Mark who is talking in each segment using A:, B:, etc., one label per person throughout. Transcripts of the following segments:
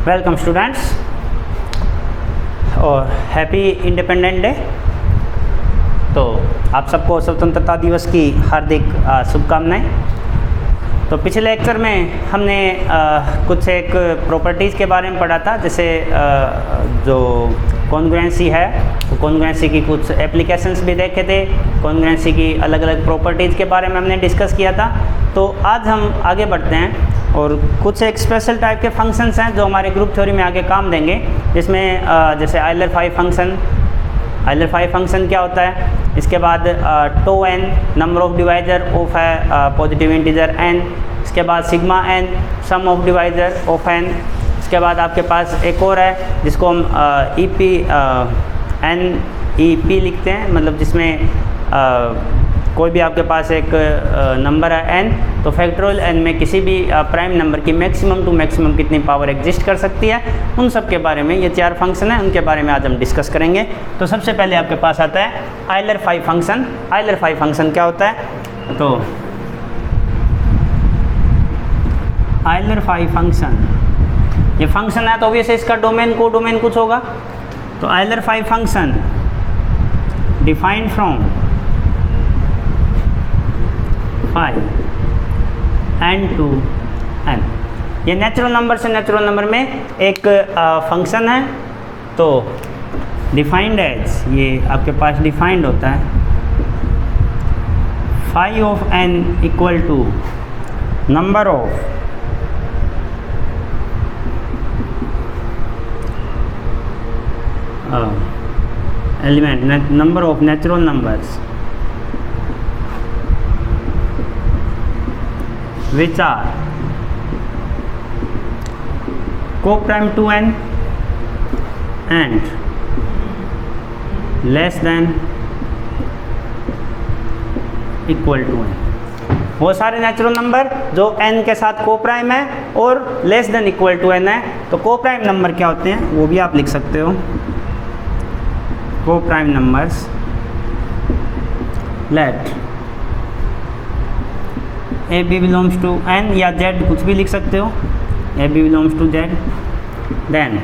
A: Welcome students और happy independent day. तो आप सबको स्वतंत्रता दिवस की हार्दिक शुभकामनाएं। तो पिछले लेक्चर में हमने कुछ एक प्रॉपर्टीज़ के बारे में पढ़ा था, जैसे जो कॉन्ग्रुएंसी है, तो कॉन्ग्रुएंसी की कुछ एप्लीकेशंस भी देखे थे, कॉन्ग्रुएंसी की अलग अलग प्रॉपर्टीज़ के बारे में हमने डिस्कस किया था। तो आज हम आगे बढ़ते हैं और कुछ एक स्पेशल टाइप के फंक्शंस हैं जो हमारे ग्रुप थ्योरी में आगे काम देंगे, जिसमें जैसे आइलर फाइव फंक्शन क्या होता है, इसके बाद tau n number of divisor of है पॉजिटिव इंटीजर एन, इसके बाद sigma n sum of divisor of n, इसके बाद आपके पास एक और है जिसको हम e p n e p लिखते हैं, मतलब जिसमें कोई भी आपके पास एक नंबर है n, तो फैक्टोरियल n में किसी भी प्राइम नंबर की मैक्सिमम टू मैक्सिमम कितनी पावर एग्जिस्ट कर सकती है, उन सब के बारे में ये चार फंक्शन है, उनके बारे में आज हम डिस्कस करेंगे। तो सबसे पहले आपके पास आता है Euler five function. Euler five function क्या होता है? तो आइलर फाइव फंक्शन ये फंक्शन है तो ऑब्वियसली इसका डोमेन कुछ होगा। तो Euler five function defined from n to n, ये नेचुरल नंबर से नेचुरल नंबर में एक फंक्शन है। तो डिफाइंड एज, ये आपके पास डिफाइंड होता है phi of n equal to number of element, number of natural numbers which are co-prime to n and less than equal to n। वो सारे नेचुरल नंबर जो n के साथ को प्राइम है और less than equal to n है। तो को प्राइम नंबर क्या होते हैं वो भी आप लिख सकते हो। Coprime numbers let a b belongs to n या z, कुछ भी लिख सकते हो, a b belongs to z, then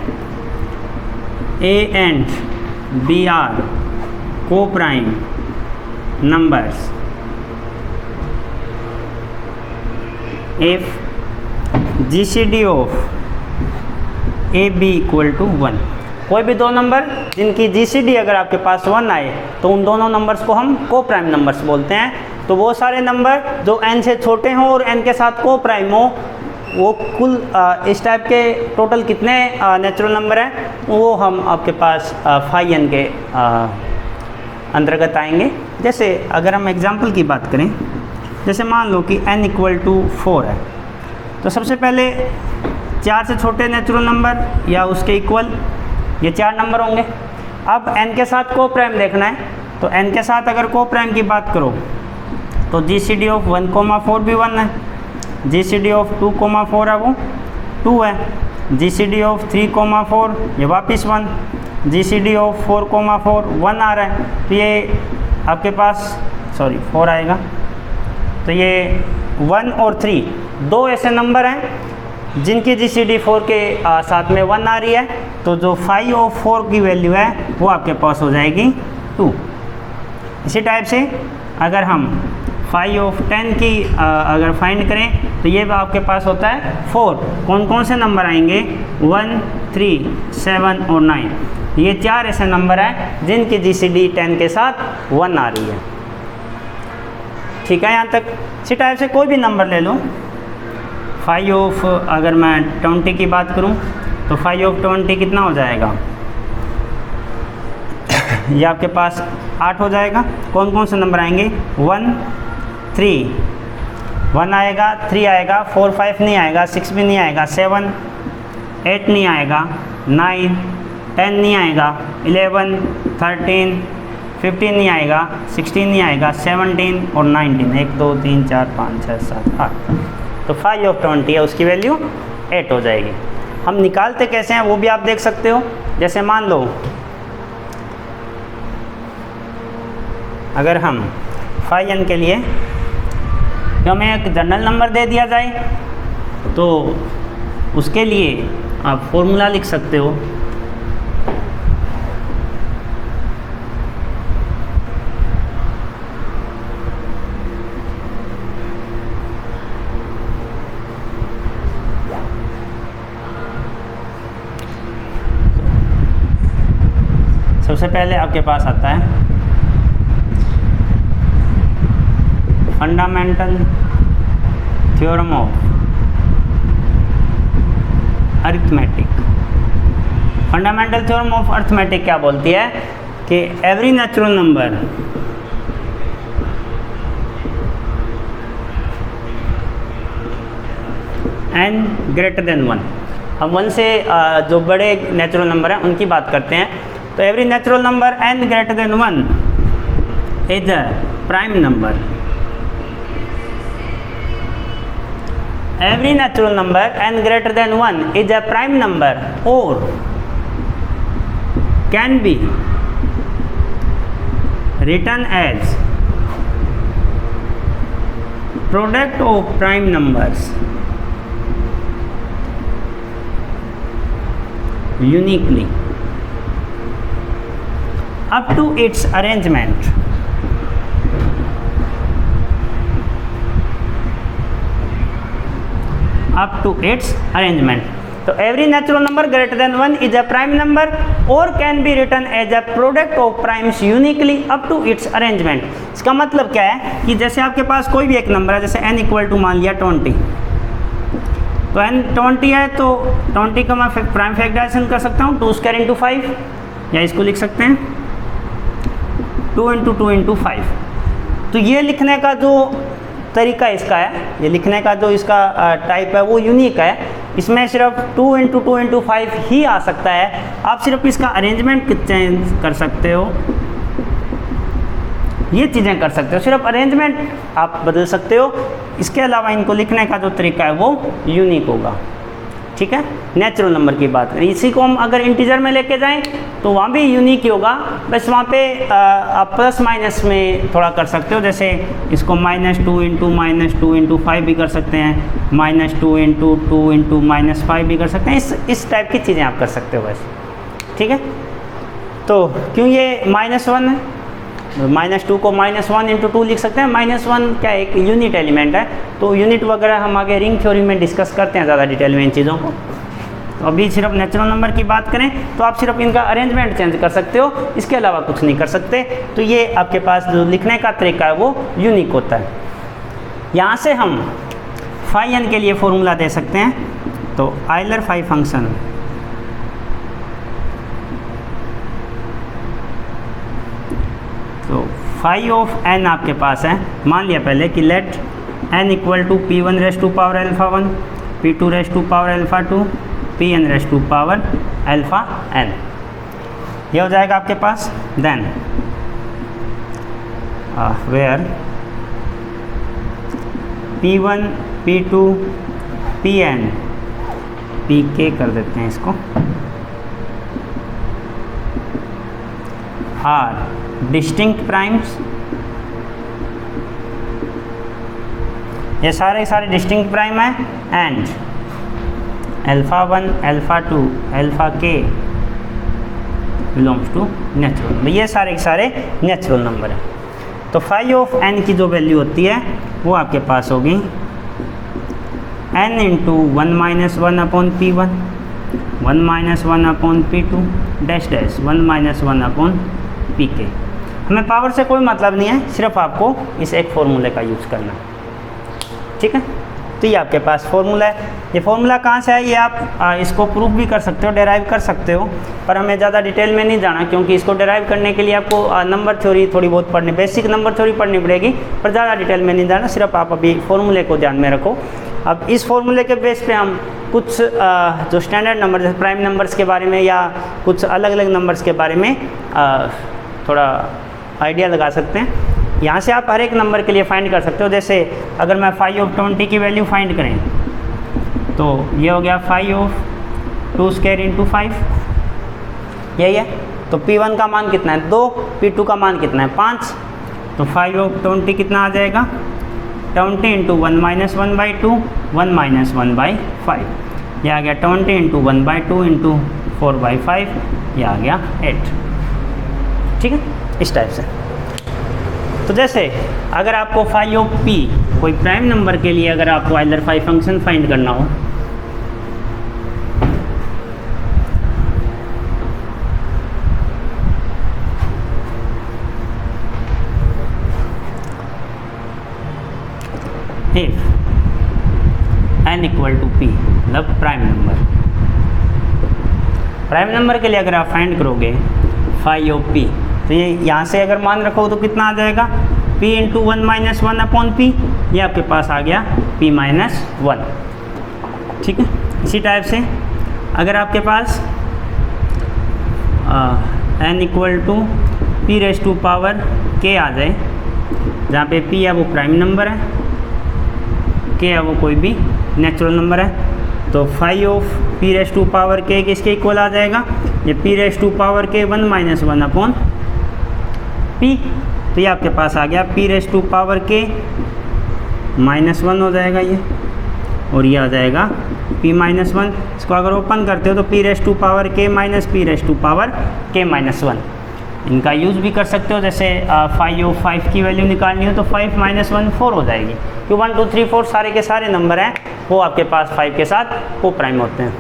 A: a and b are coprime numbers if GCD of a b equal to 1। कोई भी दो नंबर जिनकी GCD अगर आपके पास 1 आए तो उन दोनों नंबर्स को हम को प्राइम नंबर्स बोलते हैं। तो वो सारे नंबर जो n से छोटे हों और n के साथ को प्राइम हो, वो कुल इस टाइप के टोटल कितने नेचुरल नंबर हैं वो हम आपके पास फाई n के अंतर्गत आएंगे। जैसे अगर हम एग्जांपल की बात करें, जैसे मान लो कि n इक्वल टू 4 है, तो सबसे पहले 4 से छोटे नेचुरल नंबर या उसके इक्वल ये 4 नंबर होंगे। अब n के साथ को प्राइम देखना है, तो n के साथ अगर को प्राइम की बात करो तो GCD ऑफ 1,4 भी 1 है, GCD ऑफ 2,4 है वो 2 है, GCD ऑफ 3,4 ये वापस 1, GCD ऑफ 4,4 1 आ रहा है। तो ये आपके पास 4 आएगा। तो ये 1 और 3 दो ऐसे नंबर हैं जिनकी GCD 4 के साथ में 1 आ रही है। तो जो phi ऑफ 4 की वैल्यू है वो आपके पास हो जाएगी 2। इसी टाइप से अगर हम phi ऑफ 10 की अगर फाइंड करें तो ये आपके पास होता है 4। कौन कौन से नंबर आएंगे? 1, 3, 7 और 9। ये 4 ऐसे नंबर हैं जिनकी GCD 10 के साथ 1 आ रही है। ठीक है, यहाँ तक। इसी टाइप से कोई भी नंबर ले लो। phi ऑफ अगर मैं 20 की बात करूँ तो phi ऑफ 20 कितना हो जाएगा? ये आपके पास 8 हो जाएगा। कौन कौन से नंबर आएंगे? 1, 3 1 आएगा, 3 आएगा, 4, 5 नहीं आएगा, 6 भी नहीं आएगा, 7, 8 नहीं आएगा, 9, 10 नहीं आएगा, 11, 13, 15 नहीं आएगा, 16 नहीं आएगा, 17 और 19। 1, 2, 3, 4, 5, 6, 7, 8। तो phi ऑफ 20 है, उसकी वैल्यू 8 हो जाएगी। हम निकालते कैसे हैं वो भी आप देख सकते हो। जैसे मान लो अगर हम phi n के लिए हमें एक जनरल नंबर दे दिया जाए तो उसके लिए आप फॉर्मूला लिख सकते हो। सबसे पहले आपके पास आता है fundamental theorem of arithmetic. Fundamental theorem of arithmetic क्या बोलती है कि every natural number n greater then 1। हम 1 से जो बड़े नेचुरल नंबर हैं उनकी बात करते हैं। तो every natural number n greater then 1 is a prime number. Every natural number n greater than 1 is a prime number or can be written as product of prime numbers uniquely up to its arrangement up to its arrangement। तो every natural number greater than 1 is a prime number or can be written as a product of primes uniquely up to its arrangement। इसका मतलब क्या है कि जैसे आपके पास कोई भी एक नंबर है, जैसे n इक्वल टू मान लिया 20, तो n 20 है तो 20 का मैं प्राइम फैक्टराइजेशन कर सकता हूँ 2 स्क्वायर इंटू 5, या इसको लिख सकते हैं 2 इंटू 2 इंटू 5। तो ये लिखने का जो तरीका इसका है, ये लिखने का जो इसका टाइप है वो यूनिक है। इसमें सिर्फ 2 इंटू 2 इंटू 5 ही आ सकता है। आप सिर्फ इसका अरेंजमेंट चेंज कर सकते हो, ये चीज़ें कर सकते हो, सिर्फ अरेंजमेंट आप बदल सकते हो। इसके अलावा इनको लिखने का जो तरीका है वो यूनिक होगा। ठीक है, नेचुरल नंबर की बात करें, इसी को हम अगर इंटीजर में लेके जाएं तो वहाँ भी यूनिक ही होगा, बस वहाँ पे आप प्लस माइनस में थोड़ा कर सकते हो। जैसे इसको -2 इंटू 5 भी कर सकते हैं, -2 इंटू 2 इंटू -5 भी कर सकते हैं। इस टाइप की चीज़ें आप कर सकते हो बस। ठीक है, तो क्यों ये -1 है, -2 को -1 इंटू 2 लिख सकते हैं। -1 क्या एक यूनिट एलिमेंट है, तो यूनिट वगैरह हम आगे रिंग थ्योरी में डिस्कस करते हैं ज़्यादा डिटेल में इन चीज़ों को। तो अभी सिर्फ नेचुरल नंबर की बात करें तो आप सिर्फ इनका अरेंजमेंट चेंज कर सकते हो, इसके अलावा कुछ नहीं कर सकते। तो ये आपके पास जो लिखने का तरीका है वो यूनिक होता है। यहाँ से हम फाई n के लिए फॉर्मूला दे सकते हैं। तो आयलर फाई फंक्शन तो फाई ऑफ n आपके पास है। मान लिया पहले कि let n equal to p1 raise to power alpha 1, p2 raise to power alpha 2, pn raise to power alpha n। ये हो जाएगा आपके पास। Then where p1 p2 pn pk कर देते हैं इसको, आर डिस्टिंक्ट प्राइम्स, ये सारे डिस्टिंक्ट प्राइम है, and alpha 1 alpha 2 alpha k belongs to natural. ये सारे नेचुरल नंबर है। तो फाई ऑफ n की जो वैल्यू होती है वो आपके पास होगी n into 1 - 1 upon p1, 1 - 1 upon p2 dash dash 1 - 1 upon pk। हमें पावर से कोई मतलब नहीं है, सिर्फ आपको इस एक फॉर्मूले का यूज़ करना है। ठीक है, तो ये आपके पास फॉर्मूला है। ये फॉर्मूला कहाँ से है, ये आप इसको प्रूफ भी कर सकते हो, डेराइव कर सकते हो, पर हमें ज़्यादा डिटेल में नहीं जाना, क्योंकि इसको डेराइव करने के लिए आपको नंबर थ्योरी थोड़ी बहुत पढ़नी, बेसिक नंबर थ्योरी पढ़नी पड़ेगी, पर ज़्यादा डिटेल में नहीं जाना। सिर्फ आप अभी फॉर्मूले को ध्यान में रखो। अब इस फॉर्मूले के बेस पे हम कुछ जो स्टैंडर्ड नंबर जैसे प्राइम नंबर्स के बारे में या कुछ अलग अलग नंबर्स के बारे में थोड़ा आइडिया लगा सकते हैं। यहाँ से आप हर एक नंबर के लिए फाइंड कर सकते हो। जैसे अगर मैं फाई ऑफ 20 की वैल्यू फाइंड करें तो ये हो गया फाई ऑफ 2 स्क्वायर इंटू 5, यही है। तो p1 का मान कितना है 2, p2 का मान कितना है 5, तो फाई ऑफ 20 कितना आ जाएगा 20 इंटू 1 - 1/2 1 - 1/5। ये आ गया 20 इंटू 1/2 इंटू 4/5, ये आ गया 8। ठीक है, इस टाइप से। तो जैसे अगर आपको फाई ऑफ पी कोई प्राइम नंबर के लिए अगर आपको आइलर फाई फंक्शन फाइंड करना हो, if n equal to p मतलब प्राइम नंबर, प्राइम नंबर के लिए अगर आप फाइंड करोगे फाई ऑफ पी, तो ये यहाँ से अगर मान रखो तो कितना आ जाएगा, p into 1 minus 1 upon P, ये आपके पास आ गया p माइनस 1। ठीक है, इसी टाइप से अगर आपके पास n equal to p raise to power k आ जाए, जहाँ पे p है वो प्राइम नंबर है, k है वो कोई भी नेचुरल नंबर है, तो phi of p raise to power k किसके इक्वल आ जाएगा, ये p raise to power k 1 minus 1 upon p, तो ये आपके पास आ गया p raise to power k minus 1 हो जाएगा ये, और ये आ जाएगा p माइनस 1। इसको अगर ओपन करते हो तो p raise to power k minus p raise to power k minus 1। इनका यूज़ भी कर सकते हो, जैसे फाई ऑफ 5 की वैल्यू निकालनी हो तो 5 माइनस 1 4 हो जाएगी, क्यों 1 2 3 4 सारे के सारे नंबर हैं वो आपके पास 5 के साथ को प्राइम होते हैं।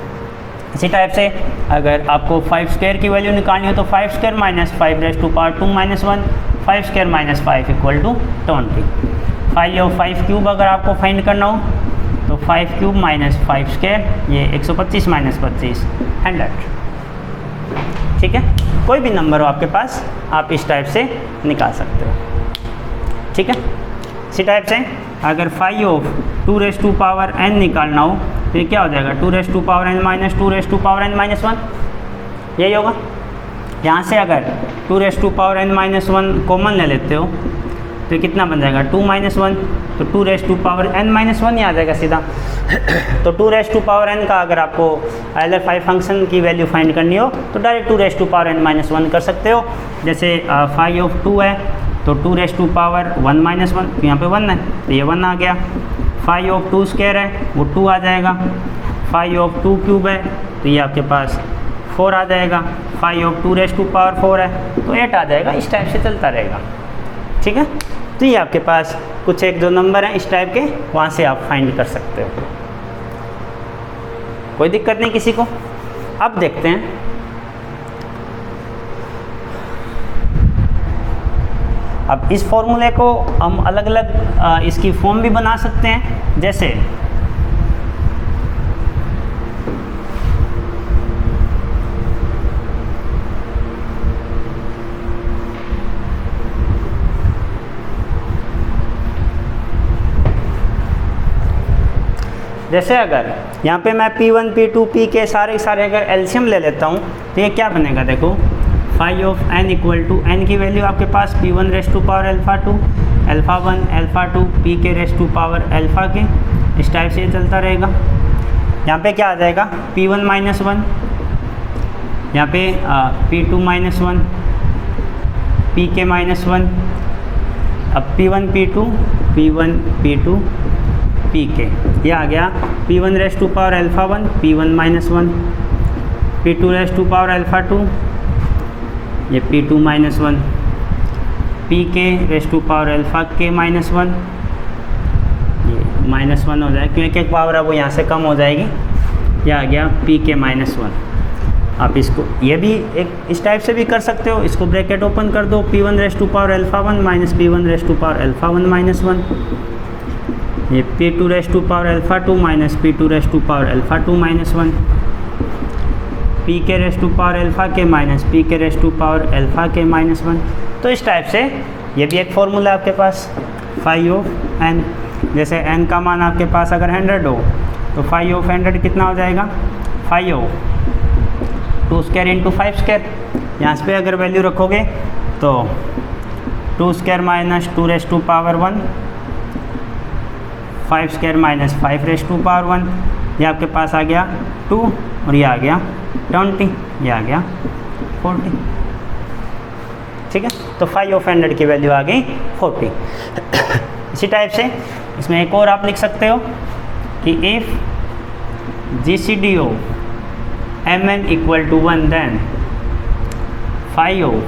A: इसी टाइप से अगर आपको 5 स्क्वायर की वैल्यू निकालनी हो तो 5 square minus 5 raise to power 2 minus 1, 5 square minus 5 equal to 20। Phi of 5 cube अगर आपको फाइंड करना हो तो 5 क्यूब माइनस 5 स्क्वायर, ये 125 माइनस 25 100। ठीक है, कोई भी नंबर हो आपके पास आप इस टाइप से निकाल सकते हो। ठीक है, इसी टाइप से अगर phi of 2 raise to power n निकालना हो तो ये क्या हो जाएगा, 2 raise to power n minus 2 raise to power n minus 1, यही होगा। यहाँ से अगर 2 raise to power n minus 1 common ले लेते हो तो ये कितना बन जाएगा, 2 माइनस 1, तो 2 raise to power n minus 1 ही आ जाएगा सीधा। तो 2 रेस टू पावर n का अगर आपको आइलर फाई फंक्शन की वैल्यू फाइंड करनी हो तो direct 2 raise to power n minus 1 कर सकते हो। जैसे फाई ऑफ 2 है तो 2 रेस टू पावर 1 माइनस 1, तो यहाँ पे 1 है तो ये 1 आ गया। फाई ऑफ 2 स्क्वायर है वो 2 आ जाएगा। फाई ऑफ 2 क्यूब है तो ये आपके पास 4 आ जाएगा। Phi of 2 raise to power 4 है तो 8 आ जाएगा। इस टाइप से चलता रहेगा। ठीक है, तो ये आपके पास कुछ एक दो नंबर हैं इस टाइप के, वहाँ से आप फाइंड कर सकते हो, कोई दिक्कत नहीं किसी को। अब देखते हैं अब इस फॉर्मूले को हम अलग अलग इसकी फॉर्म भी बना सकते हैं। जैसे अगर यहाँ पे मैं P1 P2 P के सारे अगर एलसीएम ले लेता हूँ तो ये क्या बनेगा, देखो phi of n equal to n की वैल्यू आपके पास P1 raise to power alpha 2 alpha 1 alpha 2 P के रेस टू पावर अल्फ़ा के, इस टाइप से ये चलता रहेगा। यहाँ पे क्या आ जाएगा, P1 माइनस 1, यहाँ पे P2 माइनस 1, P के माइनस 1, अब P1 P2 P1 P2 P के, ये आ गया P1 raise to power alpha 1 P1 minus 1, P2 raise to power alpha 2, ये P2 माइनस 1, P के रेस टू पावर अल्फ़ा के माइनस 1, ये माइनस 1 हो जाएगा क्योंकि एक पावर है वो यहाँ से कम हो जाएगी। ये आ गया P के माइनस 1। आप इसको ये भी एक इस टाइप से भी कर सकते हो, इसको ब्रैकेट ओपन कर दो, P1 raise to power alpha 1 minus P1 raise to power alpha 1 minus 1, ये P2 raise to power alpha 2 minus P2 raise to power alpha 2 minus 1, P के रेस टू पावर अल्फ़ा के minus P के raise to power alpha के minus 1। तो इस type से ये भी एक फॉर्मूला है आपके पास फाई ऑफ n। जैसे n का मान आपके पास अगर 100 हो तो फाई ऑफ 100 कितना हो जाएगा, phi of 2 square into 5 square. यहाँ पे अगर वैल्यू रखोगे तो 2 square minus 2 raise to power 1, 5 square minus 5 raise to power 1, ये आपके पास आ गया 2 और ये आ गया 20, ये आ गया 40। ठीक है, तो फाई ऑफ 100 की वैल्यू आ गई 40। इसी टाइप से इसमें एक और आप लिख सकते हो कि if GCD of Mn equal to 1, then phi of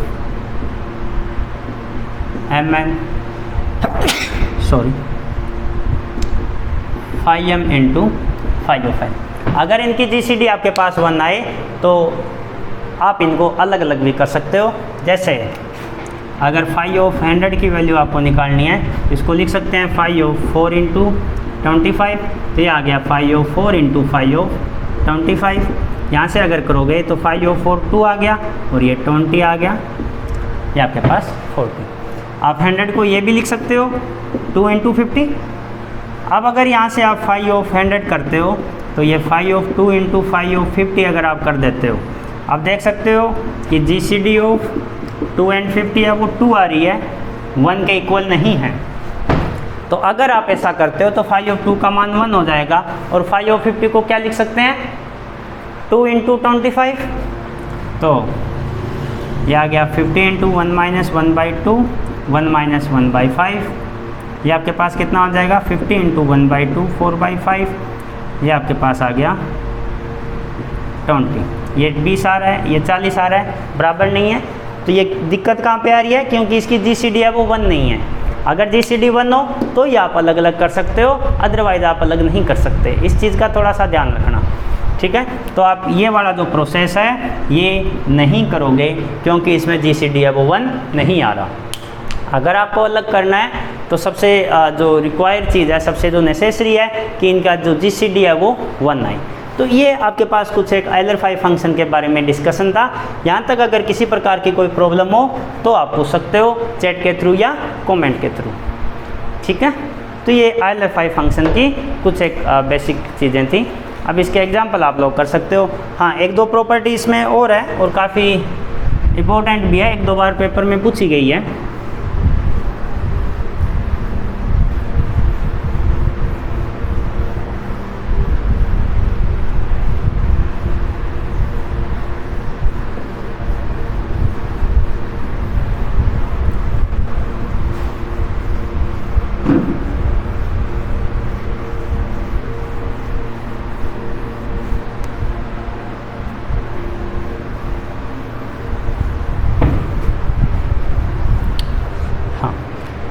A: Mn phi m into phi of n। अगर इनकी GCD आपके पास 1 आए तो आप इनको अलग अलग भी कर सकते हो। जैसे अगर phi of 100 की वैल्यू आपको निकालनी है, इसको लिख सकते हैं phi of 4 इंटू 25, तो ये आ गया phi of 4 into phi of 25। यहाँ से अगर करोगे तो phi of 4 2 आ गया और ये 20 आ गया, ये आपके पास 40। आप 100 को ये भी लिख सकते हो 2 इंटू 50। अब अगर यहाँ से आप phi of 100 करते हो तो ये phi of 2 into phi of 50 अगर आप कर देते हो, आप देख सकते हो कि GCD of 2 and 50 है वो 2 आ रही है, 1 के इक्वल नहीं है। तो अगर आप ऐसा करते हो तो phi of 2 का मान 1 हो जाएगा और phi of 50 को क्या लिख सकते हैं 2 इंटू 25। तो ये आ गया 50 इंटू 1 माइनस 1/2 1 माइनस 1/5, ये आपके पास कितना हो जाएगा 50 इंटू 1/2 4/5, ये आपके पास आ गया 20। ये 20 आ रहा है, ये 40 आ रहा है, बराबर नहीं है। तो ये दिक्कत कहाँ पे आ रही है, क्योंकि इसकी GCD है वो 1 नहीं है। अगर GCD 1 हो तो ये आप अलग अलग कर सकते हो, अदरवाइज आप अलग नहीं कर सकते। इस चीज़ का थोड़ा सा ध्यान रखना, ठीक है। तो आप ये वाला जो प्रोसेस है ये नहीं करोगे क्योंकि इसमें GCD है वो 1 नहीं आ रहा। अगर आपको अलग करना है तो सबसे जो रिक्वायर्ड चीज़ है, सबसे जो नेसेसरी है कि इनका जो GCD है वो 1 आए। तो ये आपके पास कुछ एक आइलर5 फंक्शन के बारे में डिस्कशन था। यहाँ तक अगर किसी प्रकार की कोई प्रॉब्लम हो तो आप पूछ सकते हो चैट के थ्रू या कमेंट के थ्रू, ठीक है। तो ये आइलर5 फंक्शन की कुछ एक बेसिक चीज़ें थी। अब इसके एग्जांपल आप लोग कर सकते हो। हाँ, एक दो प्रॉपर्टी इसमें और है और काफ़ी इम्पोर्टेंट भी है, 1-2 बार पेपर में पूछी गई है।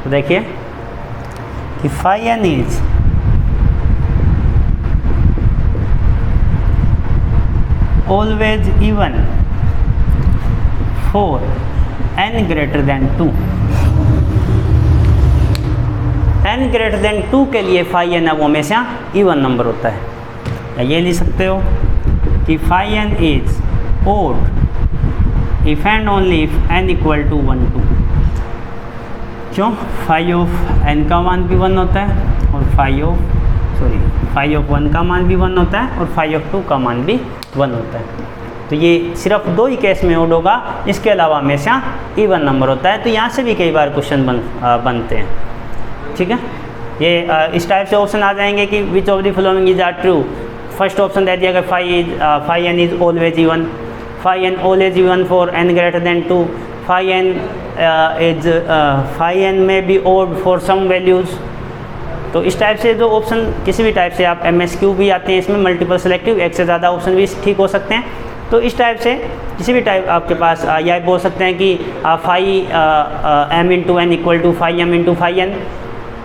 A: तो देखिए कि phi n is always even for n greater than 2। n greater than 2 के लिए phi n है वो हमेशा इवन नंबर होता है। या ये लिख सकते हो कि phi n is odd if and only if n equal to 1 2। क्यों? phi ऑफ n का मान भी 1 होता है और phi ऑफ 1 का मान भी 1 होता है और phi ऑफ 2 का मान भी 1 होता है। तो ये सिर्फ 2 ही केस में ओड होगा, इसके अलावा हमेशा इवन नंबर होता है। तो यहाँ से भी कई बार क्वेश्चन बनते हैं, ठीक है। ये इस टाइप से ऑप्शन आ जाएंगे कि which of the following is are true. First option दे दिया कि phi n is always even, phi n always even for n greater than 2, phi n may be odd for some values. तो इस type से जो option किसी भी type से आप MSQ भी आते हैं, इसमें मल्टीपल सेलेक्टिव, एक से ज़्यादा ऑप्शन भी ठीक हो सकते हैं। तो इस टाइप से किसी भी टाइप आपके पास या बोल सकते हैं कि phi m into n equal to phi m into phi n,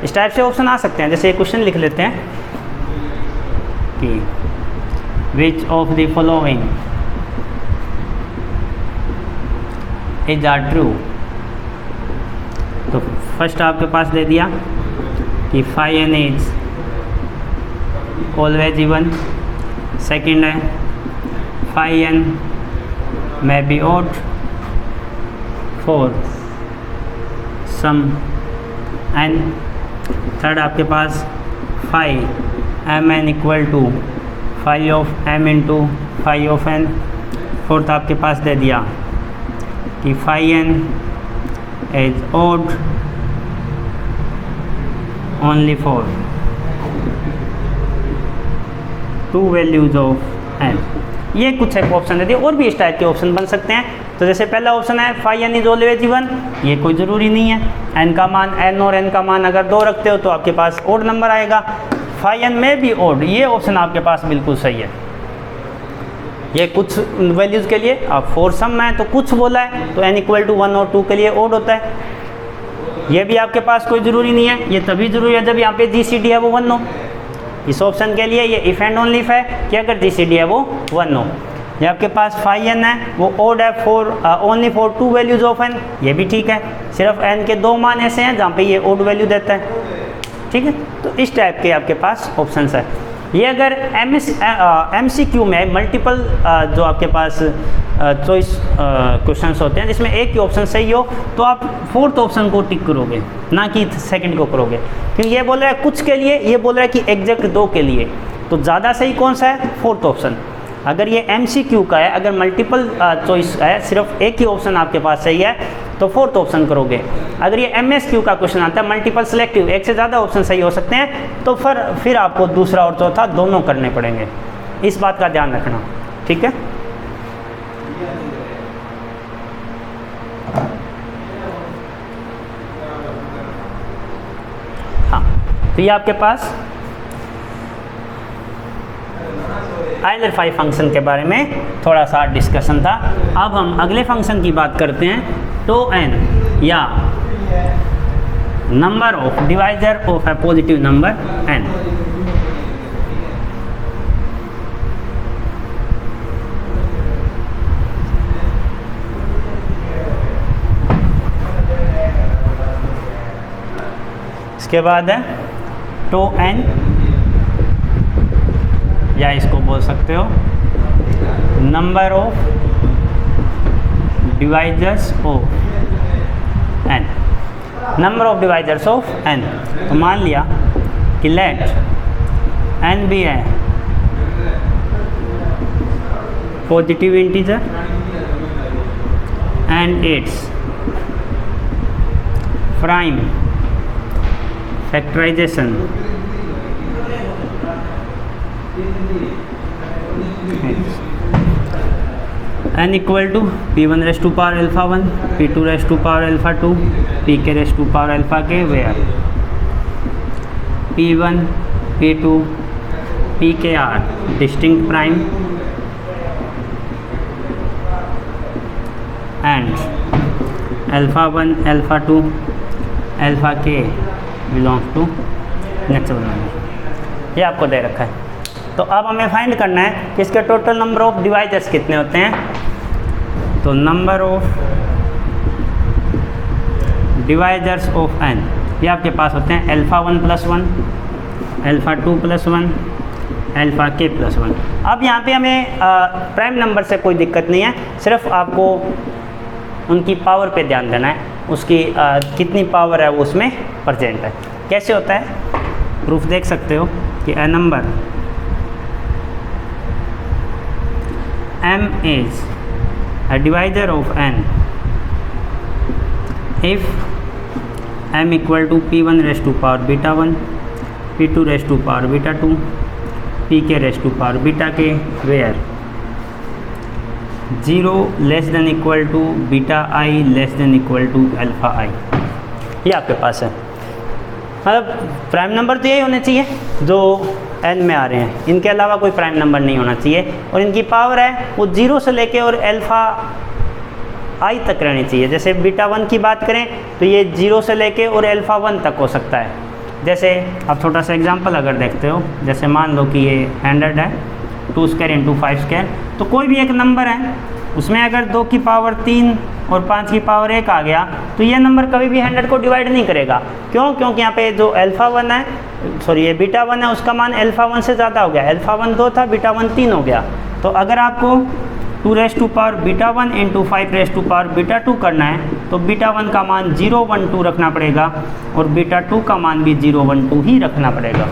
A: इस टाइप से ऑप्शन आ सकते हैं। जैसे क्वेश्चन लिख लेते हैं कि which of the following is are true. तो फर्स्ट आपके पास दे दिया कि phi n is always even, second है phi n may be odd for some n, third आपके पास phi mn equal to phi of m into phi of n, fourth आपके पास दे दिया कि phi n is odd only for 2 values of n। ये कुछ एक ऑप्शन दे दिए, और भी इस टाइप के ऑप्शन बन सकते हैं। तो जैसे पहला ऑप्शन है phi n is always even, ये कोई ज़रूरी नहीं है। n का मान n और n का मान अगर 2 रखते हो तो आपके पास ओड नंबर आएगा। फाई एन में बी ओड, ये ऑप्शन आपके पास बिल्कुल सही है। ये कुछ वैल्यूज़ के लिए, अब फोर सम में है तो कुछ बोला है तो n इक्वल टू 1 और 2 के लिए ओड होता है। ये भी आपके पास कोई ज़रूरी नहीं है, ये तभी ज़रूरी है जब यहाँ पे GCD है वो 1 हो। इस ऑप्शन के लिए ये इफ़ एंड ओनली इफ है कि अगर GCD है वो 1 हो। ये आपके पास फाई एन है वो ओड है for only for 2 values of n, ये भी ठीक है, सिर्फ n के 2 मान ऐसे हैं जहाँ पे ये ओड वैल्यू देता है, ठीक है। तो इस टाइप के आपके पास ऑप्शंस है। ये अगर MCQ में मल्टीपल जो आपके पास चॉइस क्वेश्चंस होते हैं जिसमें एक ही ऑप्शन सही हो तो आप फोर्थ ऑप्शन को टिक करोगे, ना कि सेकंड को करोगे, क्योंकि ये बोल रहा है कुछ के लिए, ये बोल रहा है कि एग्जैक्ट 2 के लिए, तो ज़्यादा सही कौन सा है? Fourth option. अगर ये MCQ का है, अगर मल्टीपल चॉइस है, सिर्फ एक ही ऑप्शन आपके पास सही है तो फोर्थ ऑप्शन करोगे। अगर ये MSQ का क्वेश्चन आता है मल्टीपल सिलेक्टिव, एक से ज़्यादा ऑप्शन सही हो सकते हैं, तो फिर आपको दूसरा और चौथा दोनों करने पड़ेंगे। इस बात का ध्यान रखना, ठीक है। हाँ, तो ये आपके पास आइलर फाई फंक्शन के बारे में थोड़ा सा डिस्कशन था। अब हम अगले फंक्शन की बात करते हैं, टो n या number of divisor of A positive number n। इसके बाद है टो n, या इसको बोल सकते हो number of divisors of n, number of divisors of n। तो मान लिया कि लेट n भी है positive integer and its prime factorisation n equal to p1 raise to power alpha 1, p2 raise to power alpha 2, pk raise to power alpha k, where p1 p2 pk are distinct prime and alpha 1 alpha 2 alpha k belongs to natural number. ये आपको दे रखा है। तो अब हमें find करना है कि इसके टोटल नंबर ऑफ डिवाइजर्स कितने होते हैं। तो number of divisors of n, ये आपके पास होते हैं अल्फा 1 + 1, अल्फा 2 + 1, अल्फा k + 1। अब यहाँ पे हमें प्राइम नंबर से कोई दिक्कत नहीं है, सिर्फ आपको उनकी पावर पे ध्यान देना है, उसकी कितनी पावर है वो उसमें प्रेजेंट है। कैसे होता है प्रूफ देख सकते हो कि a number m is a divisor of n if m equal to p1 raised to power beta 1, p2 raised to power beta 2, pk raised to power beta k, where 0 less than equal to beta I less than equal to alpha I। ये आपके पास है, मतलब prime number तो यही होने चाहिए जो n में आ रहे हैं, इनके अलावा कोई प्राइम नंबर नहीं होना चाहिए, और इनकी पावर है वो 0 से लेके और अल्फ़ा i तक रहनी चाहिए। जैसे बीटा 1 की बात करें तो ये 0 से लेके और अल्फ़ा 1 तक हो सकता है। जैसे आप छोटा सा एग्जांपल अगर देखते हो, जैसे मान लो कि ये 100 है 2² × 5², तो कोई भी एक नंबर है उसमें अगर 2 की पावर 3 और 5 की पावर 1 आ गया तो ये नंबर कभी भी 100 को डिवाइड नहीं करेगा। क्यों? क्योंकि यहाँ पे जो अल्फ़ा 1 है, सॉरी ये बीटा 1 है, उसका मान अल्फ़ा 1 से ज़्यादा हो गया। अल्फ़ा 1 2 था, बीटा 1 3 हो गया। तो अगर आपको 2 raise to power beta 1 × 5 raise to power beta 2 करना है तो बीटा 1 का मान 0 1 2 रखना पड़ेगा और बीटा 2 का मान भी 0 1 2 ही रखना पड़ेगा।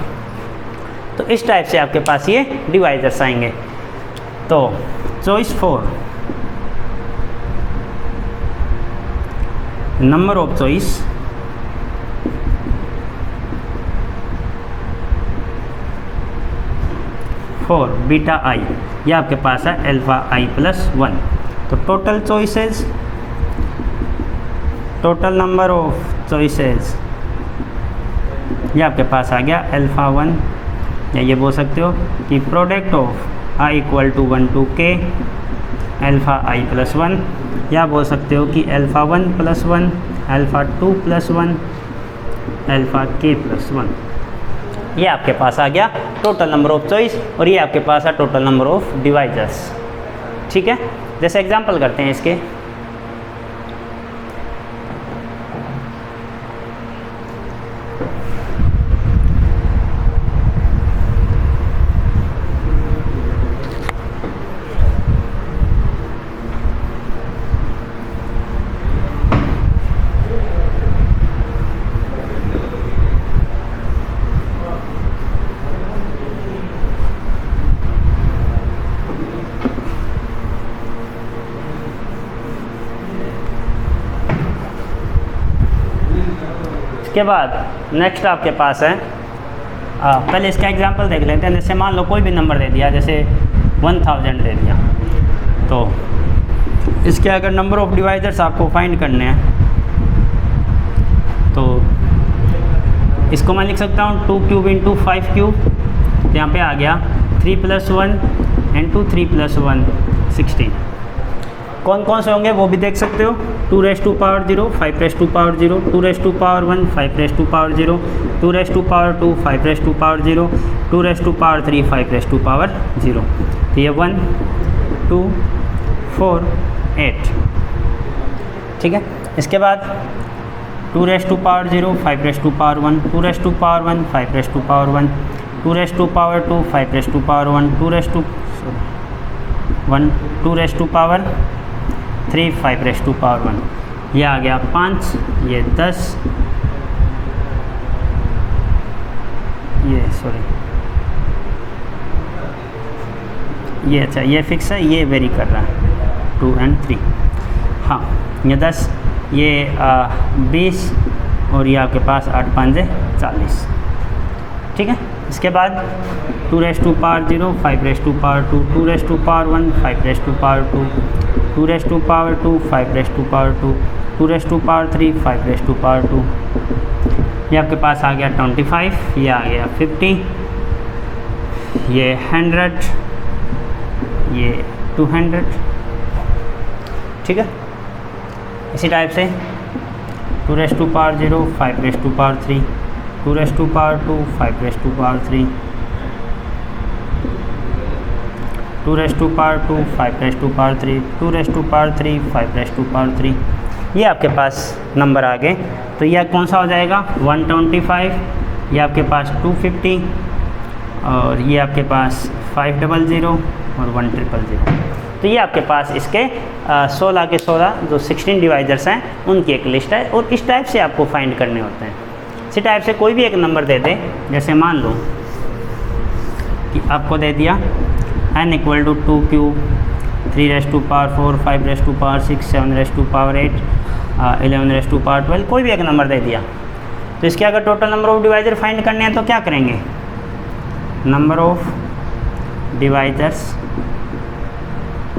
A: तो इस टाइप से आपके पास ये डिवाइजर्स आएंगे। तो choice 4, number of choice for beta i, ये आपके पास है अल्फा i + 1। तो total choices, total number of choices, ये आपके पास आ गया अल्फा 1 या ये बोल सकते हो कि product of i equal to 1 to k alpha i plus 1, या बोल सकते हो कि alpha 1 plus 1 alpha 2 plus 1 alpha k plus 1। ये आपके पास आ गया टोटल नंबर ऑफ चॉइस, और ये आपके पास है टोटल नंबर ऑफ डिवाइजर्स। ठीक है, जैसे एग्जांपल करते हैं इसके। इसके बाद नेक्स्ट आपके पास है, पहले इसका एग्जांपल देख लेते हैं। जैसे मान लो कोई भी नंबर दे दिया, जैसे 1000 दे दिया, तो इसके अगर नंबर ऑफ डिवाइजर्स आपको फाइंड करने हैं तो इसको मैं लिख सकता हूँ 2 क्यूब इंटू 5 क्यूब। यहाँ पे आ गया 3 + 1 इंटू 3 + 1 16। कौन कौन से होंगे वो भी देख सकते हो। 2 raised to power 0, 5 raised to power 0, 2 raised to power 1, 5 raised to power 0, 2 raised to power 2, 5 raised to power 0, 2 raised to power 3, 5 raised to power 0। तो ये 1 2 4 8। ठीक है, इसके बाद 2 raised to power 0, 5 raised to power 1, 2 raised to power 1, 5 raised to power 1, 2 raised to power 2, 5 raised to power 1, 2 raised to 1, 2 raised to power 3, 5 raised to power 1। ये आ गया 5, ये 10, ये सॉरी ये अच्छा ये फिक्स है, ये वेरी कर रहा है 2 and 3। हाँ, ये 10, ये 20, और ये आपके पास 8 5 40। ठीक है, इसके बाद 2 raised to power 0, 5 raised to power 2, 2 raised to power 1, 5 raised to power 2, 2 raised to power 2, 5 raised to power 2, 2 raised to power 3, 5 raised to power 2। ये आपके पास आ गया 25, ये आ गया 50, ये 100, ये 200। ठीक है, इसी टाइप से 2 raised to power 0, 5 raised to power 3, 2 raised to power 2, 5 raised to power 3, 2 raised to power 2, 5 raised to power 3, 2 raised to power 3, 5 raised to power 3। ये आपके पास नंबर आ गए। तो यह कौन सा हो जाएगा 125, ये आपके पास 250, और ये आपके पास 500 और 1000। तो ये आपके पास इसके 16 के 16 जो 16 डिवाइजर्स हैं उनकी एक लिस्ट है, और इस टाइप से आपको फाइंड करने होते हैं। इसी टाइप से कोई भी एक नंबर दे दे, जैसे मान लो कि आपको दे दिया n equal to 2 cube, 3 raised to power 4, 5 raised to power 6, 7 raised to power 8, 11 raised to power 12, कोई भी एक नंबर दे दिया। तो इसके अगर total number of divisor find करने हैं तो क्या करेंगे, number of divisors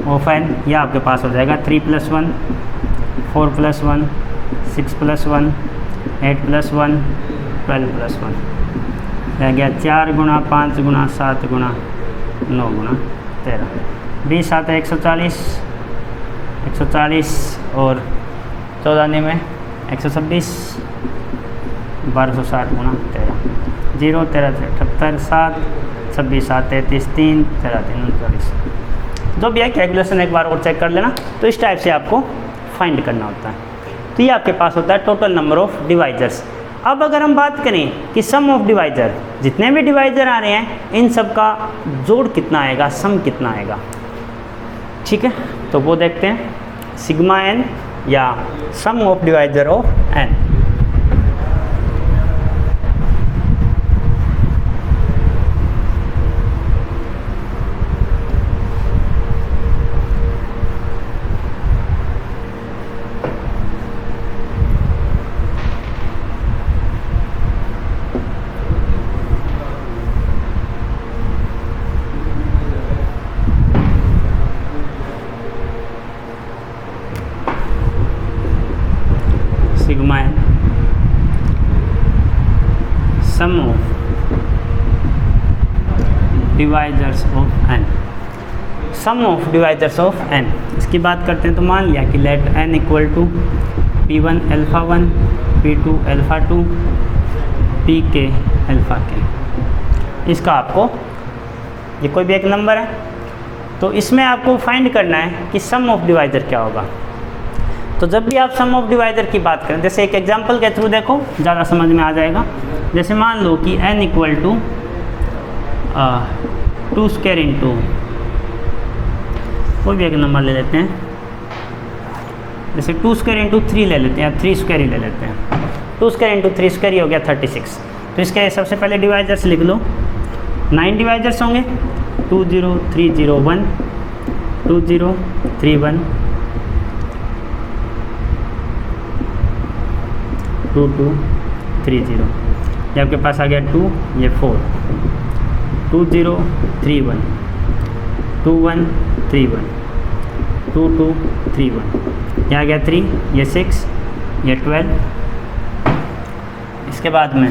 A: of n, यह आपके पास हो जाएगा 3 + 1, 4 + 1, 6 + 1, 8 + 1, 12 + 1। रह गया 4 गुना 5 गुना 7 गुना 9 गुना 13, 20 7 140, 140 और 14 में 126, 1260 गुना 13, 0 13 78, 7 26 7 33 3 13 3 39। जो भी है कैलकुलेशन एक बार और चेक कर लेना। तो इस टाइप से आपको फाइंड करना होता है। तो ये आपके पास होता है टोटल नंबर ऑफ डिवाइजर्स। अब अगर हम बात करें कि सम ऑफ डिवाइजर, जितने भी डिवाइजर आ रहे हैं इन सब का जोड़ कितना आएगा, सम कितना आएगा। ठीक है, तो वो देखते हैं, सिग्मा n या sum of divisor of n। Sigma n divisors of n, sum of divisors of n। इसकी बात करते हैं तो मान लिया कि let n equal to p1 alpha 1 p2 alpha 2 pk alpha k। इसका आपको ये कोई भी एक नंबर है, तो इसमें आपको फाइंड करना है कि सम ऑफ डिवाइजर क्या होगा। तो जब भी आप सम ऑफ डिवाइजर की बात करें, जैसे एक एग्जांपल के थ्रू देखो ज़्यादा समझ में आ जाएगा। जैसे मान लो कि n equal to 2 square into कोई भी एक नंबर ले लेते हैं, जैसे 2 स्क्वायर इंटू 3 ले लेते हैं या 3 स्क्वायर ही ले लेते हैं। 2 स्क्वायर इंटू 3 स्क्वायर ही हो गया 36। तो इसके सबसे पहले डिवाइजर्स लिख लो, 9 डिवाइजर्स होंगे 2 0 3 0 1 2 0 3 1 2 2 3 0। ये आपके पास आ गया 2, ये 4 2 0 3 1 2 1 3 1 2 2 3 1। ये आ गया 3, ये 6, ये 12। इसके बाद में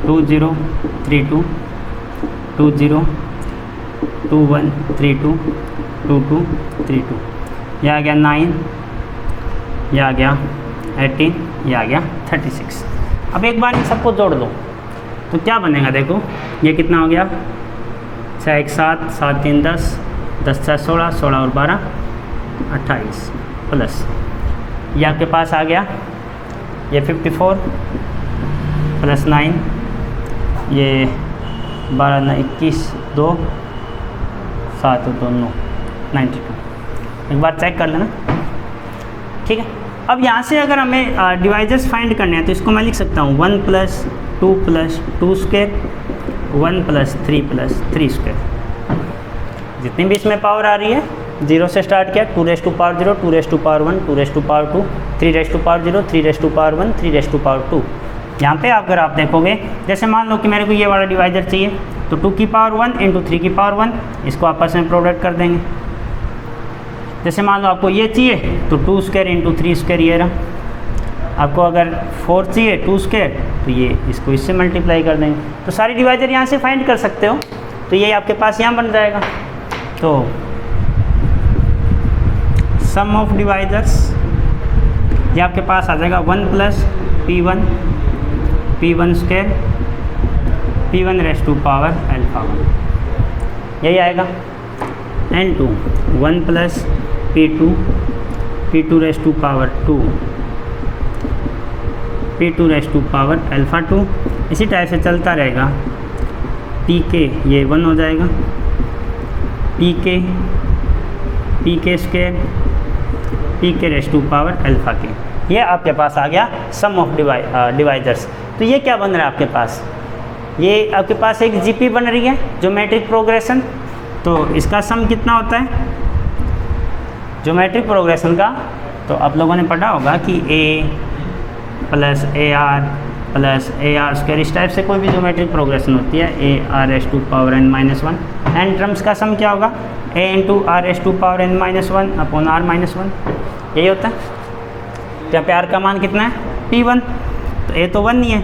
A: 2 0 3 2 2 0 2 1 3 2 2 2 3 2। ये आ गया 9, ये आ गया 18, ये आ गया 36। अब एक बार इन सबको जोड़ दो तो क्या बनेगा, देखो ये कितना हो गया 6 1 7 7 3 10 10 6 16 16 और 12 28 प्लस ये आपके पास आ गया ये 54 प्लस 9 ये 12 9 21 2 7 2 9 92। एक बार चेक कर लेना, ठीक है। अब यहाँ से अगर हमें डिवाइजर्स फाइंड करने हैं तो इसको मैं लिख सकता हूँ 1 + 2 + 2 स्क्वायर 1 + 3 स्क्वायर। जितनी भी इसमें पावर आ रही है 0 से स्टार्ट किया, 2 raised to power 0 2 raised to power 1 2 raised to power 2 3 raised to power 0 3 raised to power 1 3 raised to power 2। यहाँ पे अगर आप देखोगे, जैसे मान लो कि मेरे को ये वाला डिवाइजर चाहिए तो 2 की पावर 1 इंटू 3 की पावर 1 इसको आपस में प्रोडक्ट कर देंगे। जैसे मान लो आपको ये चाहिए तो 2 स्क्वायर इंटू 3 स्क्वायर ये रहा। आपको अगर 4 चाहिए 2 स्क्वायर तो ये इसको इससे मल्टीप्लाई कर देंगे। तो सारी डिवाइजर यहाँ से फाइंड कर सकते हो, तो ये आपके पास यहाँ बन जाएगा। तो सम ऑफ डिवाइजर्स ये आपके पास आ जाएगा 1 + p1 square p1 raised to power alpha 1 यही आएगा। n2 1 + p2 raised to power 2 p2 raised to power alpha 2। इसी टाइप से चलता रहेगा। pk ये 1 हो जाएगा, pk square pk raised to power alpha k। ये आपके पास आ गया सम ऑफ डिवाइजर्स। तो ये क्या बन रहा है आपके पास, ये आपके पास एक जीपी बन रही है ज्योमेट्रिक प्रोग्रेशन। तो इसका सम कितना होता है ज्योमेट्रिक प्रोग्रेशन का, तो आप लोगों ने पढ़ा होगा कि a + ar + ar स्क्वायर, इस टाइप से कोई भी ज्योमेट्रिक प्रोग्रेशन होती है a r raised to power n - 1। n terms का सम क्या होगा a × r raised to power n - 1 upon r - 1, यही होता है। तो यहाँ पे r का मान कितना है p1, तो a तो 1 नहीं है,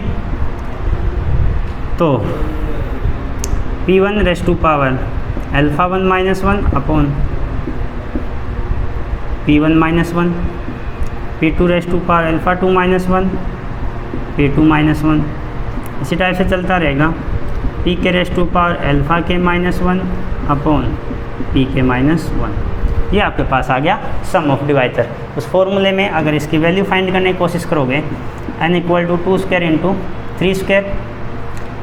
A: तो p1 raised to power alpha 1 - 1 upon p1 - 1 p2 raised to power alpha 2 - 1 p2 - 1। इसी टाइप से चलता रहेगा pk raised to power alpha k - 1 upon pk - 1। ये आपके पास आ गया सम ऑफ डिवाइजर। उस फॉर्मूले में अगर इसकी वैल्यू फाइंड करने की कोशिश करोगे n = 2 स्क्वायर इंटू 3 स्क्वायर,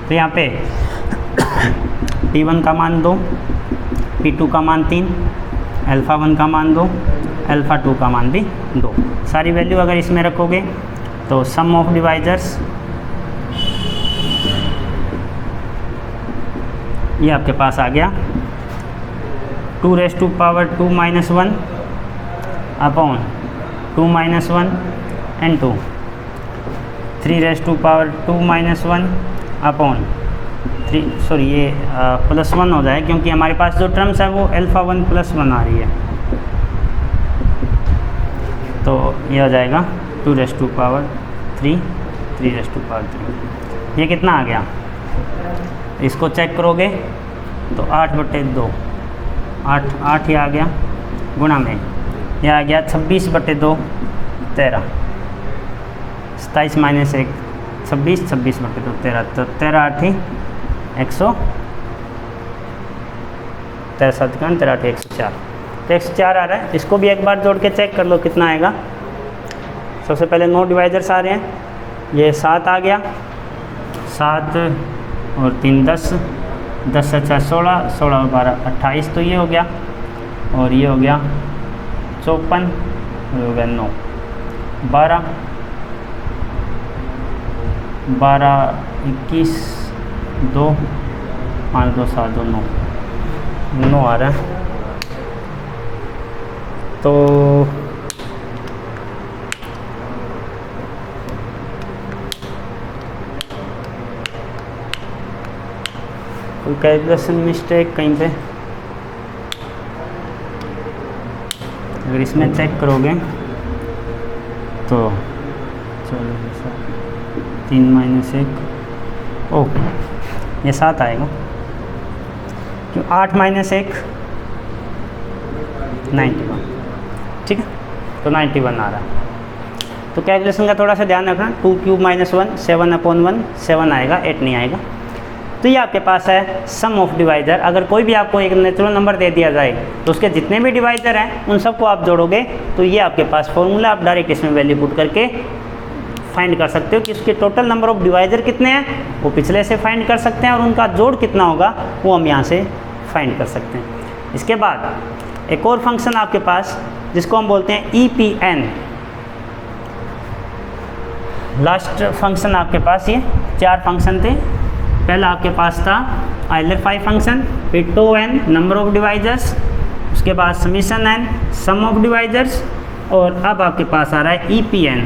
A: तो यहाँ पे p1 का मान 2 p2 का मान 3 अल्फ़ा 1 का मान 2 अल्फ़ा 2 का मान भी 2। सारी वैल्यू अगर इसमें रखोगे तो सम ऑफ डिवाइजर्स ये आपके पास आ गया 2 raised to power 2 - 1 upon 2 - 1 and 2 3 raised to power 2 - 1 upon 3, sorry ये +1 हो जाए क्योंकि हमारे पास जो टर्म्स है वो अल्फ़ा 1 + 1 आ रही है, तो ये हो जाएगा 2 raised to power 3 3 raised to power 3। ये कितना आ गया, इसको चेक करोगे तो 8/2, 8 ही आ गया, गुणा में यह आ गया 26/2, 13, 27 - 1 26, 26/2 13, तो 13 8 100, 13 7 13 8 104, तो 104 आ रहा है। इसको भी एक बार जोड़ के चेक कर लो कितना आएगा। सबसे पहले 9 डिवाइजर्स आ रहे हैं, ये 7 आ गया, 7 और 3 10, 10 अच्छा 16, 16 और 12 28, तो ये हो गया, और ये हो गया 54, ये हो गया 9, 12 21 2 5 2 7 2 9 आ रहा है। तो कोई कैलकुलेशन मिस्टेक कहीं पे, अगर इसमें चेक करोगे तो 3 - 1, ओह ये 7 आएगा, क्यों 8 - 1 91, ठीक है, तो 91 आ रहा है। तो कैलकुलेशन का थोड़ा सा ध्यान रखना, 2 क्यूब - 1 7/1 7 आएगा, 8 नहीं आएगा। तो ये आपके पास है सम ऑफ डिवाइजर। अगर कोई भी आपको एक नेचुरल नंबर दे दिया जाए तो उसके जितने भी डिवाइजर हैं उन सबको आप जोड़ोगे तो ये आपके पास फॉर्मूला, आप डायरेक्ट इसमें वैल्यू पुट करके फाइंड कर सकते हो कि उसके टोटल नंबर ऑफ डिवाइजर कितने हैं, वो पिछले से फाइंड कर सकते हैं, और उनका जोड़ कितना होगा वो हम यहाँ से फाइंड कर सकते हैं। इसके बाद एक और फंक्शन आपके पास जिसको हम बोलते हैं EPN। लास्ट फंक्शन आपके पास ये 4 फंक्शन थे। पहला आपके पास था आइलर 5 फंक्शन, फिर tau n number of divisors, उसके बाद summation n sum of divisors, और अब आपके पास आ रहा है EPN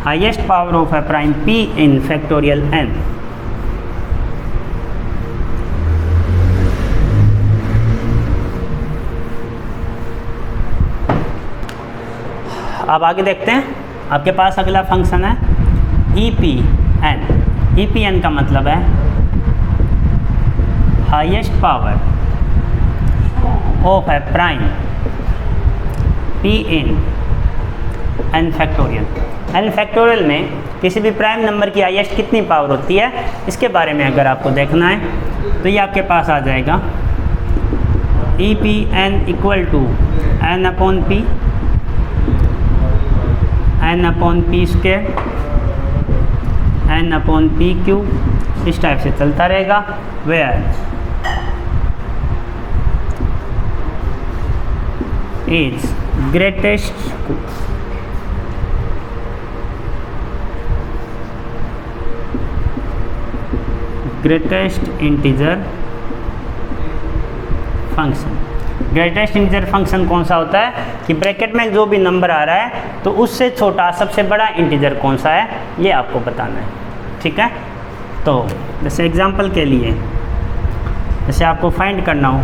A: highest power of a prime p in factorial n। अब आगे देखते हैं, आपके पास अगला फंक्शन है EPN। EPN का मतलब है highest power of a prime p in n factorial. n factorial में किसी भी प्राइम नंबर की हाईएस्ट कितनी पावर होती है, इसके बारे में अगर आपको देखना है तो ये आपके पास आ जाएगा EPN equal to n/p, n/p square, n/p cube, इस टाइप से चलता रहेगा। Where is greatest integer function. Greatest integer function कौन सा होता है कि ब्रैकेट में जो भी नंबर आ रहा है तो उससे छोटा सबसे बड़ा इंटीजर कौन सा है ये आपको बताना है, ठीक है। तो जैसे एग्जांपल के लिए जैसे आपको फाइंड करना हो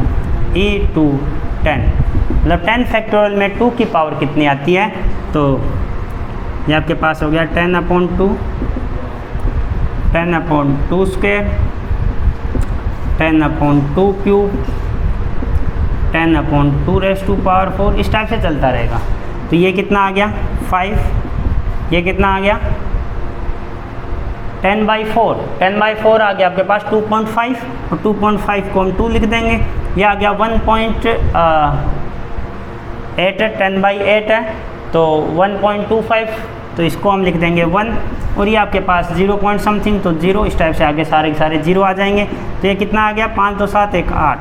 A: e to 10, मतलब 10 फैक्टोरियल में 2 की पावर कितनी आती है, तो ये आपके पास हो गया 10/2, 10/2 स्क्वायर, 10/2 क्यूब, 10/2⁴ इस टाइप से चलता रहेगा। तो ये कितना आ गया 5, ये कितना आ गया 10/4, 10/4 आ गया आपके पास 2.5, और 2.5 को हम 2 लिख देंगे। ये आ गया 1.8 है, 10/8 है तो 1.25, तो इसको हम लिख देंगे 1, और ये आपके पास 0 पॉइंट समथिंग तो 0, इस टाइप से आगे सारे के सारे 0 आ जाएंगे। तो ये कितना आ गया 5 2 7 1 8।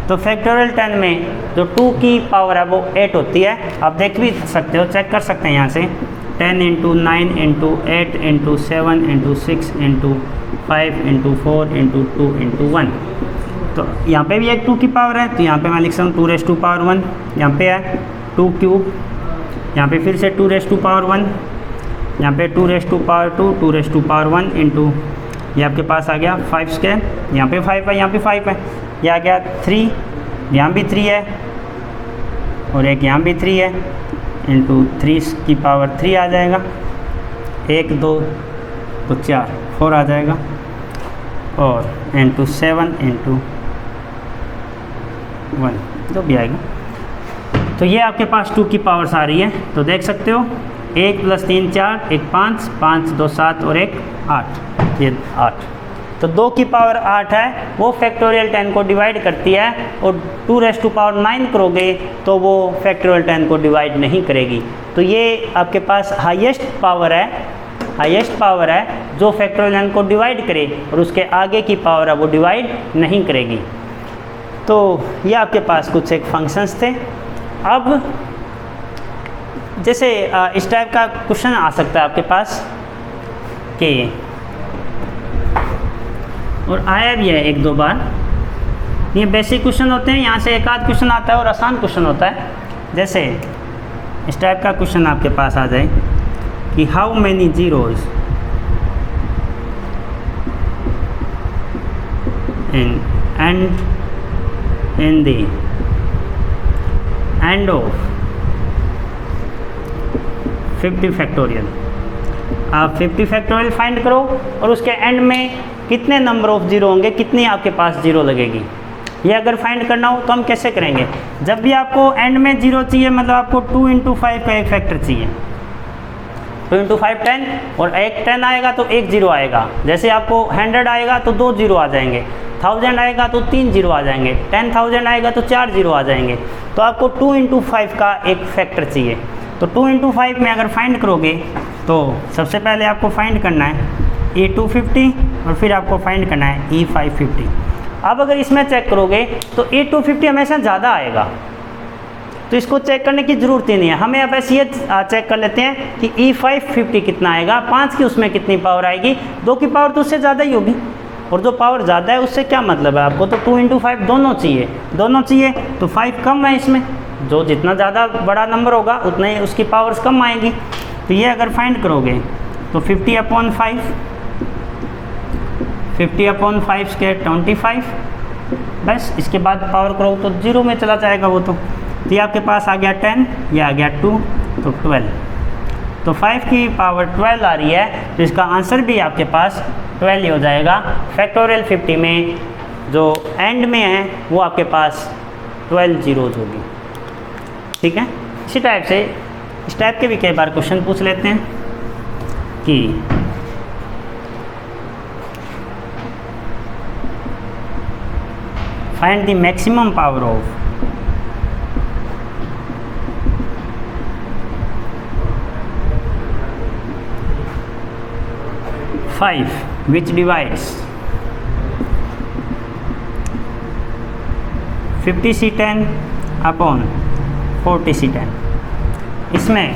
A: तो फैक्टोरियल 10 में जो 2 की पावर है वो 8 होती है। आप देख भी सकते हो, चेक कर सकते हैं यहाँ से 10 × 9 × 8 × 7 × 6 × 5 × 4 × 2 × 1। तो यहाँ पे भी एक 2 की पावर है, तो यहाँ पे मैं लिख सकता हूँ 2⁻1, यहाँ पे है 2 क्यूब, यहाँ पे फिर से 2⁻1, यहाँ पे 2⁻2, 2⁻1 इंटू ये आपके पास आ गया 5 स्क्वायर, यहाँ पे 5 है, यहाँ पे 5 है, ये आ गया 3, यहाँ भी 3 है और एक यहाँ भी 3 है, इंटू 3 की पावर 3 आ जाएगा, 1 2 तो 4 4 आ जाएगा, और इंटू 7 इंटू 1 जो भी आएगा। तो ये आपके पास 2 की पावर्स आ रही है, तो देख सकते हो 1 + 3 4, 1 5, 5 2 7 और 1 8, ये 8। तो 2 की पावर 8 है, वो फैक्टोरियल 10 को डिवाइड करती है, और 2⁹ करोगे तो वो फैक्टोरियल 10 को डिवाइड नहीं करेगी। तो ये आपके पास हाईएस्ट पावर है जो फैक्टोरियल 10 को डिवाइड करे, और उसके आगे की पावर है वो डिवाइड नहीं करेगी। तो ये आपके पास कुछ एक फंक्शंस थे। अब जैसे इस टाइप का क्वेश्चन आ सकता है आपके पास कि, और आया भी है 1-2 बार, ये बेसिक क्वेश्चन होते हैं, यहाँ से एक आध क्वेश्चन आता है और आसान क्वेश्चन होता है। जैसे इस टाइप का क्वेश्चन आपके पास आ जाए कि how many zeros in the end of 50 factorial. आप 50 फैक्टोरियल फाइंड करो और उसके एंड में कितने नंबर ऑफ जीरो होंगे, कितनी आपके पास जीरो लगेगी। ये अगर फाइंड करना हो तो हम कैसे करेंगे, जब भी आपको एंड में जीरो चाहिए, मतलब आपको 2 × 5 का एक फैक्टर चाहिए, 2 × 5 10, और एक 10 आएगा तो एक जीरो आएगा। जैसे आपको 100 आएगा तो 2 जीरो आ जाएंगे, 1000 आएगा तो 3 जीरो आ जाएंगे, 10,000 आएगा तो 4 जीरो आ जाएंगे। तो आपको 2 × 5 का एक फैक्टर चाहिए। तो 2 × 5 में अगर फाइंड करोगे तो सबसे पहले आपको फाइंड करना है E250, और फिर आपको फाइंड करना है E550। अब अगर इसमें चेक करोगे तो E250 हमेशा ज़्यादा आएगा, तो इसको चेक करने की ज़रूरत ही नहीं है हमें। अब ऐसे ये चेक कर लेते हैं कि E550 कितना आएगा, 5 की उसमें कितनी पावर आएगी, 2 की पावर तो उससे ज़्यादा ही होगी, और जो पावर ज़्यादा है उससे क्या मतलब है आपको, तो 2 × 5 दोनों चाहिए, तो 5 कम है इसमें, जो जितना ज़्यादा बड़ा नंबर होगा उतना ही उसकी पावर्स कम आएंगी। तो ये अगर फाइंड करोगे तो 50/5, 50/5 स्क्वायर 25, बस इसके बाद पावर करो तो 0 में चला जाएगा वो। तो ये आपके पास आ गया 10, ये आ गया 2, तो 12। तो 5 की पावर 12 आ रही है, तो इसका आंसर भी आपके पास 12 ही हो जाएगा। फैक्टोरियल 50 में जो एंड में है वो आपके पास 12 जीरोज होगी। ठीक है, इसी टाइप से इस टाइप के भी कई बार क्वेश्चन पूछ लेते हैं कि find the maximum power of 5 which divides 50C10 upon 40C10। इसमें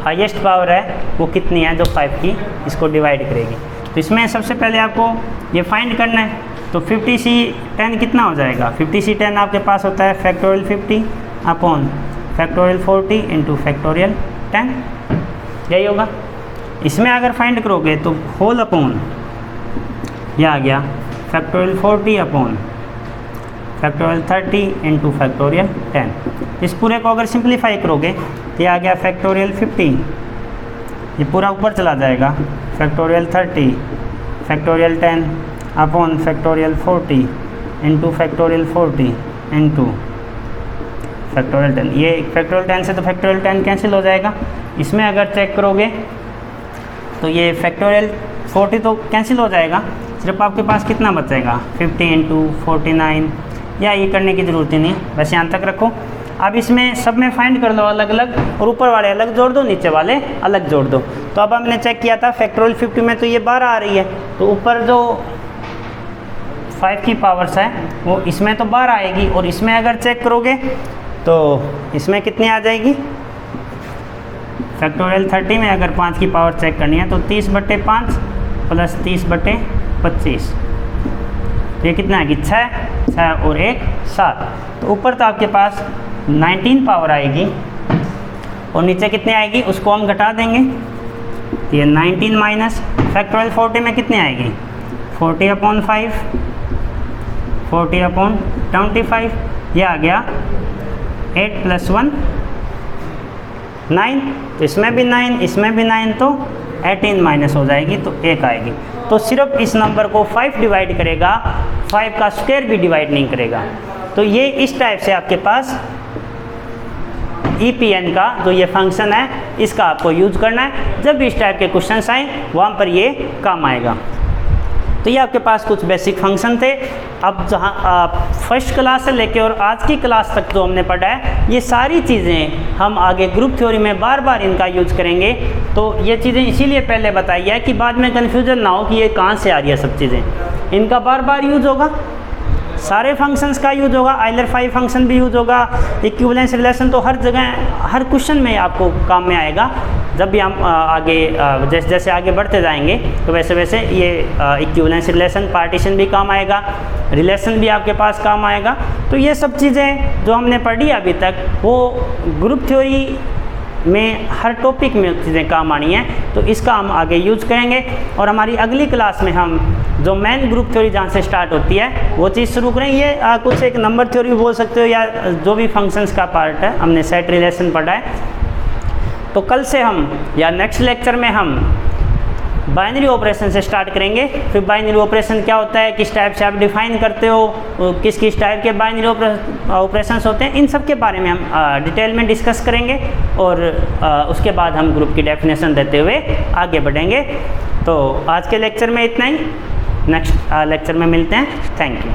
A: हाईएस्ट पावर है वो कितनी है जो 5 की इसको डिवाइड करेगी। तो इसमें सबसे पहले आपको ये फाइंड करना है, तो 50C10 कितना हो जाएगा, 50C10 आपके पास होता है factorial 50 upon factorial 40 into factorial 10, यही होगा। इसमें अगर फाइंड करोगे तो होल अपॉन यह आ गया factorial 40 upon factorial 30 into factorial 10। इस पूरे को अगर सिंप्लीफाई करोगे तो यह आ गया फैक्टोरियल 50, ये पूरा ऊपर चला जाएगा, factorial 30 factorial 10 upon factorial 40 into factorial 40 into factorial 10। ये फैक्टोरियल 10 से तो फैक्टोरियल 10 कैंसिल हो जाएगा। इसमें अगर चेक करोगे तो ये फैक्टोरियल 40 तो कैंसिल हो जाएगा, सिर्फ आपके पास कितना बचेगा 50 इंटू 49, या ये करने की ज़रूरत ही नहीं, बस यहाँ तक रखो। अब इसमें सब में फाइंड कर लो अलग अलग, और ऊपर वाले अलग जोड़ दो, नीचे वाले अलग जोड़ दो। तो अब हमने चेक किया था फैक्टोरियल 50 में तो ये 12 आ रही है, तो ऊपर जो 5 की पावर्स है वो इसमें तो 12 आएगी, और इसमें अगर चेक करोगे तो इसमें कितनी आ जाएगी, फैक्टोरियल 30 में अगर 5 की पावर चेक करनी है तो 30/5 प्लस 30/25, ये कितना आएगी 6 और 1 7। तो ऊपर तो आपके पास 19 पावर आएगी, और नीचे कितनी आएगी उसको हम घटा देंगे, ये 19 माइनस फैक्टोरियल 40 में कितनी आएगी 40/5 40/25, ये आ गया 8 + 1 9, तो इसमें भी 9 इसमें भी 9, तो 18 माइनस हो जाएगी तो 1 आएगी। तो सिर्फ इस नंबर को 5 डिवाइड करेगा, 5 का स्क्वायर भी डिवाइड नहीं करेगा। तो ये इस टाइप से आपके पास EPN का जो ये फंक्शन है इसका आपको यूज करना है। जब भी इस टाइप के क्वेश्चंस आए वहाँ पर ये काम आएगा। तो ये आपके पास कुछ बेसिक फंक्शन थे। अब जहाँ फर्स्ट क्लास से लेके और आज की क्लास तक जो हमने पढ़ा है ये सारी चीज़ें हम आगे ग्रुप थ्योरी में बार बार इनका यूज करेंगे। तो ये चीज़ें इसीलिए पहले बताई है कि बाद में कन्फ्यूजन ना हो कि ये कहाँ से आ रही है सब चीज़ें। इनका बार बार यूज होगा, सारे फंक्शंस का यूज होगा, आइलर 5 फंक्शन भी यूज होगा, इक्विवेलेंस रिलेशन तो हर जगह हर क्वेश्चन में आपको काम में आएगा। जब भी हम आगे जैसे जैसे आगे बढ़ते जाएंगे तो वैसे वैसे ये इक्विवेलेंस रिलेशन पार्टीशन भी काम आएगा, रिलेशन भी आपके पास काम आएगा। तो ये सब चीज़ें जो हमने पढ़ी अभी तक वो ग्रुप थ्योरी में हर टॉपिक में चीज़ें काम आनी है। तो इसका हम आगे यूज करेंगे और हमारी अगली क्लास में हम जो मेन ग्रुप थ्योरी जहाँ से स्टार्ट होती है वो चीज़ शुरू करें। ये कुछ एक नंबर थ्योरी बोल सकते हो या जो भी फंक्शंस का पार्ट है, हमने सेट रिलेशन पढ़ा है। तो कल से हम या नेक्स्ट लेक्चर में हम बाइनरी ऑपरेशन से स्टार्ट करेंगे। फिर बाइनरी ऑपरेशन क्या होता है, किस टाइप से आप डिफाइन करते हो, किस किस टाइप के बाइनरी ऑपरेशंस होते हैं, इन सब के बारे में हम डिटेल में डिस्कस करेंगे और उसके बाद हम ग्रुप की डेफिनेशन देते हुए आगे बढ़ेंगे। तो आज के लेक्चर में इतना ही, नेक्स्ट लेक्चर में मिलते हैं। Thank you.